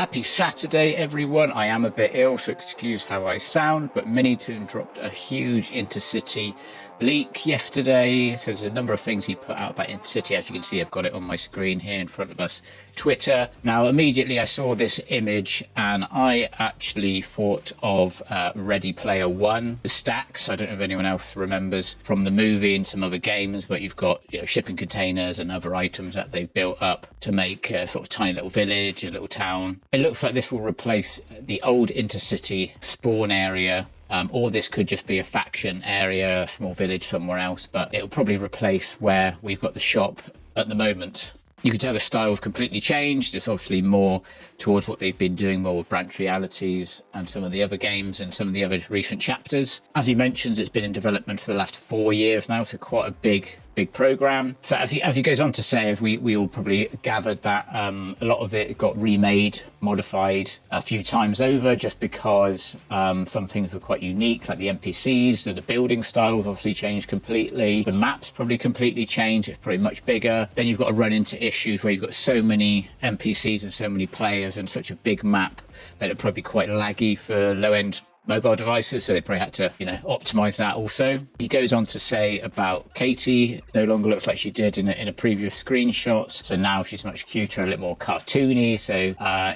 Happy Saturday, everyone. I am a bit ill, so excuse how I sound, but Minitoon dropped a huge Intercity leak yesterday. So there's a number of things he put out about Intercity. As you can see, I've got it on my screen here in front of us. Twitter. Now, immediately I saw this image and I actually thought of Ready Player One, the stacks. I don't know if anyone else remembers from the movie and some other games, but you've got shipping containers and other items that they've built up to make a sort of tiny little village, a little town. It looks like this will replace the old Intercity spawn area. Or this could just be a faction area, a small village somewhere else, but it'll probably replace where we've got the shop at the moment. You can tell the style's completely changed. It's obviously more towards what they've been doing more with Branch Realities and some of the other games and some of the other recent chapters. As he mentions, it's been in development for the last 4 years now, so quite a big program. So as he goes on to say, as we all probably gathered, that a lot of it got remade, modified a few times over, just because some things were quite unique, like the NPCs, the building styles obviously changed completely. The maps probably completely changed. It's probably much bigger. Then you've got to run into issues where you've got so many NPCs and so many players and such a big map that it'd probably be quite laggy for low-end mobile devices, so they probably had to, optimize that also. He goes on to say about Katie, no longer looks like she did in a previous screenshot. So now she's much cuter, a little more cartoony, so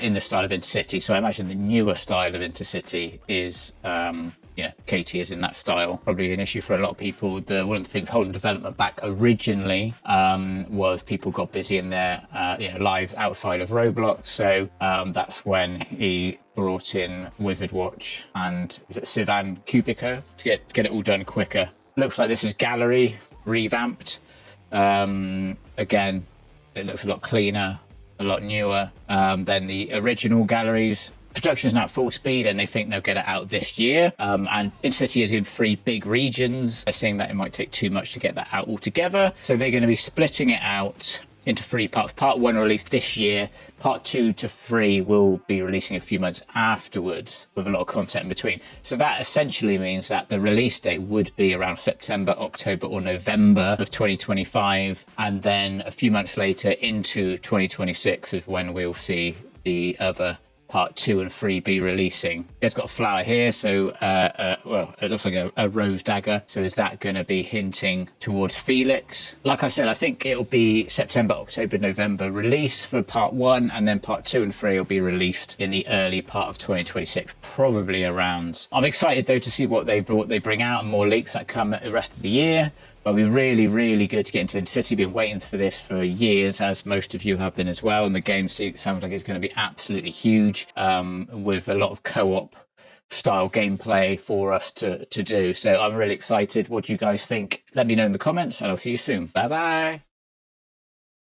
in the style of Intercity. So I imagine the newer style of Intercity is Katie is in that style. Probably an issue for a lot of people. One of the things holding development back originally was people got busy in their lives outside of Roblox. So that's when he brought in Wizard Watch and is it Sivan Cubico to get it all done quicker. Looks like this is gallery revamped. Again, it looks a lot cleaner, a lot newer than the original galleries. Production is now at full speed and they think they'll get it out this year. And Intercity is in 3 big regions. They're saying that it might take too much to get that out altogether. So they're going to be splitting it out into 3 parts. Part 1 released this year. Part 2 to 3 will be releasing a few months afterwards with a lot of content in between. So that essentially means that the release date would be around September, October or November of 2025. And then a few months later into 2026 is when we'll see the other Part 2 and 3 be releasing. It's got a flower here, so it looks like a rose dagger. So is that going to be hinting towards Felix? Like I said, I think it'll be September, October, November release for Part 1, and then Part 2 and 3 will be released in the early part of 2026, probably around. I'm excited though to see what they bring out and more leaks that come the rest of the year. But it'll be really, really good to get into Intercity. Been waiting for this for years, as most of you have been as well. And the game sounds like it's going to be absolutely huge, with a lot of co-op style gameplay for us to do. So I'm really excited. What do you guys think? Let me know in the comments, and I'll see you soon. Bye bye.